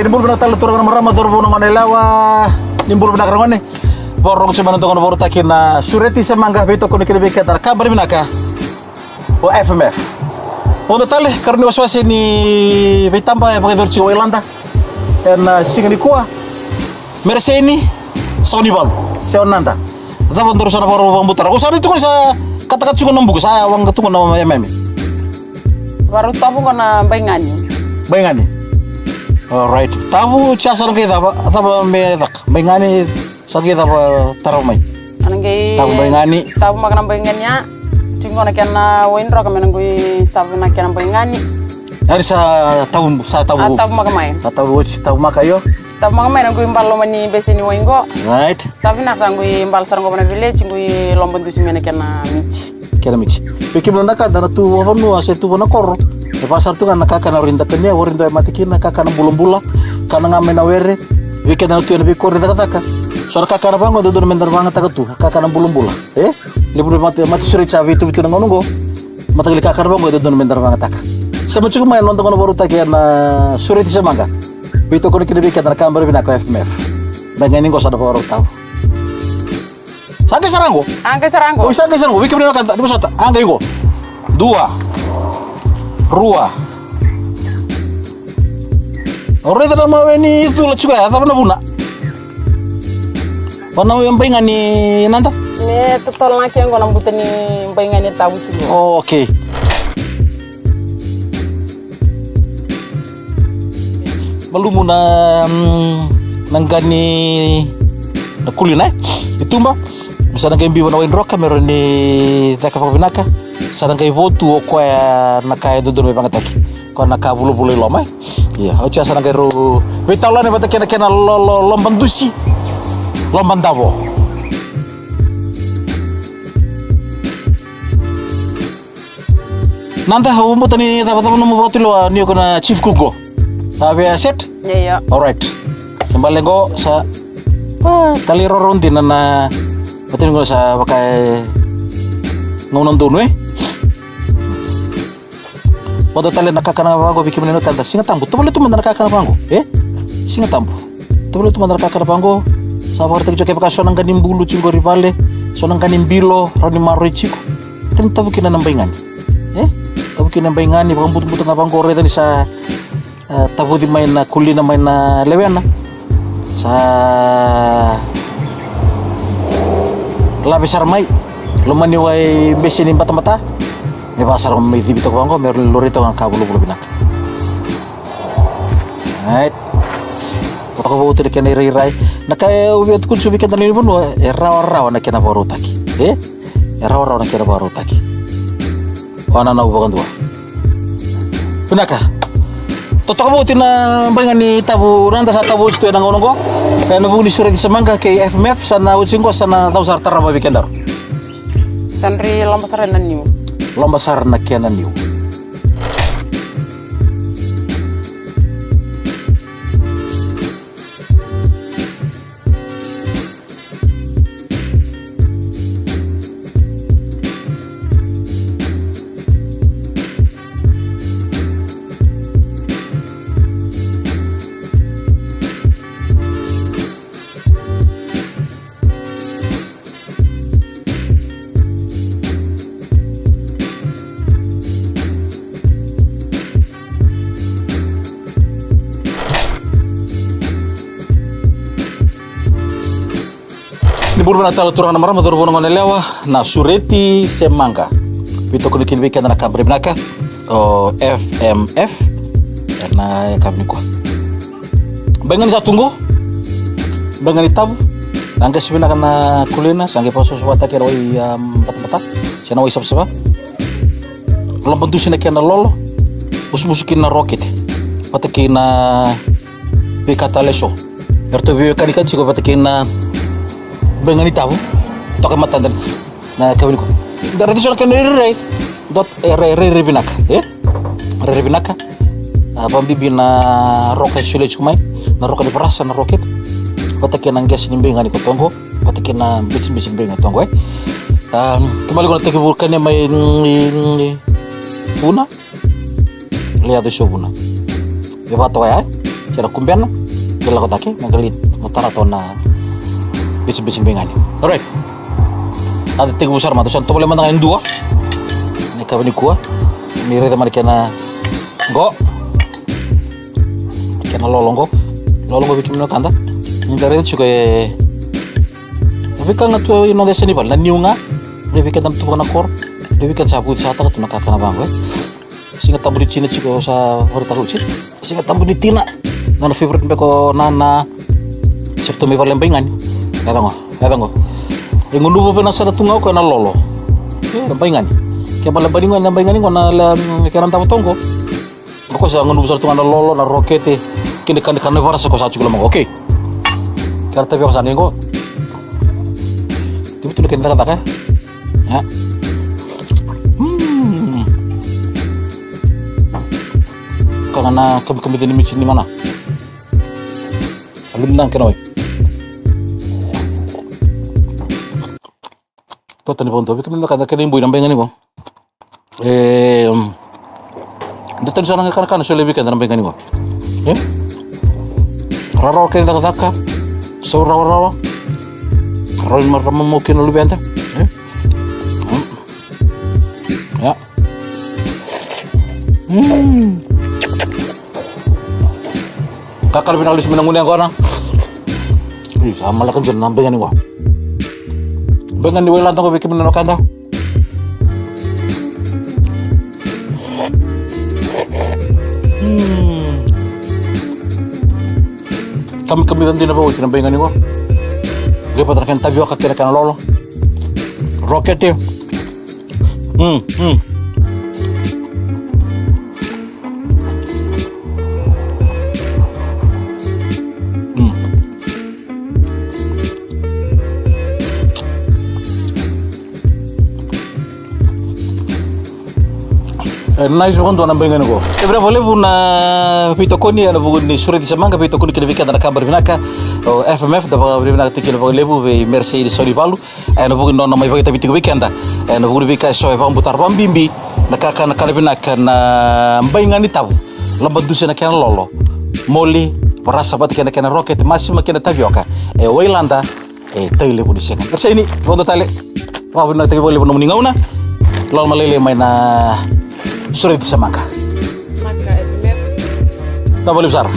nimbul bina talu turang marama turbo nongon elawa nimbul bina karangone borong cuma nonton baru takina sureti semangga beto kono kene beka tar kabar binaka o FMF untuk tali karena waswasi ni bitamba ya pakai versi Welanda dan singa ni kuah mereka ini Sony bal seonanda tapi terus ana baru bang butar usah itu kan saya katakan cuma nembuk saya wang ketemu nama meme baru tahu kena bayangani alright tahu cara kita apa medak bayangani sakit apa taruh mai anangge tahu bayangani tahu makan bayangannya cuma nak kena win rock menangui tahu nak kena bayangani hari saya tahu tahu makan main tahu makan yo tahu makan main nangui impal lomani besi ni wingo right tapi nak nangui impal sarang ko na village nangui lomban tu simena kena mici pikir belum nak ada tu apa nu ase tu bona kor di pasar tu kan kakak na rinda kenya warinda matikin kakak na bulum-bula kana ngamen na were weekend na tu na bikor rinda kaka soal kakak na bango do mentar banget tak tu kakak na bulum-bula libur mati suri cawi itu bitu ngongo mata kali kakak na bango do mentar banget tak sama cukup main nonton kono baru tak na suri ti semangga bitu kono kini bikin na kamera bina ko FMF dan ini kok sada baru tahu Angke saranggo. Oh, angke saranggo. Wiki bener kan di pusat. Angke igo. 2. Rua. Ore tara maweni itu la juga apa na buna. Wana yang pengen ni nanta? Me totol nak yang gua nambutin ni pengen ni tahu tu. Oh, oke. Malumu na nanggani na kulina itu mbak. Sana ngai mbi wana roka mero ni zaka pavinaka sana ngai votu o kwa nakai do me bangataki ko naka bulu-bulu lomai iya ocha sana ngai ro vitala ne batake na lomban dusi lomban davo nanta hawo mutani taba no motilo ni ko na chief kugo have set yeah all right kembali go sa kali rorondin na betul nggak usah pakai nonton pada tali nak kakak apa aku bikin menurut kata singa tambu tu boleh tu mandar kakak apa aku singa tambu tu boleh tu mandar kakak apa aku sabar tak jokai pakai sonang kanim bulu cinggo rivale sonang kanim bilo rani maroi ciko kan tahu kena nambaingan tahu kena nambaingan ni bukan butuh apa aku orang tadi sa tahu di main kulina main lewena sa labis armai lumani wai besi ni mata ni pasar mai di bitok bangko mer lorito kan kabulu binak right ko bo te ken rai nakai ubiat kun subi kan ni pun rawa nak kena baru taki rawa nak kena baru taki wana na ubakan dua binaka toto ko tina bangan ni tabu ranta sa tabu sto nang ongo na bu ni suri semangga ke FMF sana ucingko sana tahu sartar apa bikin dar sanri lomba sarana kianan niu Libur Natal turang na marama turbo na lewa na sureti semangga. Bito ko dikin weekend na kambre binaka o FMF na kamni ko. Bangan sa tunggo. Bangan itabu. Angka sibina na kulina sangge paso swata kero mata-mata. Sina oi sab-saba. Lombon tu sina kena lolo. Musukin na rocket. Patakin na pikata leso. Erto vive kanikan siko patakin na bengani tahu toke mata dan na kawin ko dari itu kan rere dot rere binaka rere binaka bambi na roket sule cumai na roket di perasa na roket patakin nang gas ni bengani ko tongo patakin na bis bengani tongo kembali ko na teke vulkan ya may buna lihat itu buna ya pato ya kena kumbian kila kotake magalit mutara to na bicin bengani. Alright. Ada tiga besar matu santo boleh mandangan dua. Ni kabani kuah. Mire teman kena go. Kena lolongo bikin kanda. Ni dari itu juga tapi kan tu ino desa ni bal na niunga. Devi kan tu kana kor. Devi kan sabu sata tu nak kana bang. Singa tamburi Cina juga sa horta ruci. Singa tamburi Tina. Nana favorite beko nana. Septo me valen bengan. Kadango. Ngundu po na sa tungaw kana lolo. Bengan. Kaya pala balingan na bengan ngona la karan tawo tonggo. Ako sa ngundu sa tungaw na lolo na rokete. Kini kan para sa ko sa chugula mo. Okay. Karta biya sa ningo. Di betul kena kata kan? Ya. Karena kami di micin di mana? Alun lang kenoy. Tuh tadi pun tapi kami kata kena imbu nampak ni bang. Itu tadi sana kan so lebih kan nampak ni bang. Raro kena kata so rawa. Raro mungkin lebih ente. Ya. Kakak finalis menanggung yang kau sama lah kan jenam bengan ni gua. Bengan di wilayah tangguh bikin menenokan tau. Kami nanti napa bikin bengan ni gua. Dia patahkan tabio kakek kan lolo. Roket dia. Nice one tuan ambil ko. Ebra boleh pun pito ko ni ana bugun ni Sureti Semanga pito ko ni kena na kabar binaka FMF da binaka tikila boleh lebu ve Mercedes Sori Balu ana bugun non mai kita pito weekenda ana bugun vika so e pambutar pambimbi nakaka na kala binaka na mbainga ni tabu lamba duse na kena lolo moli perasa bat kena roket masih makena tabioka Wailanda tele pun disekan kersa ini foto tale wa bina tege boleh pun ngauna lol malele mai na Sureti Semanga. Maka itu Tak boleh besar.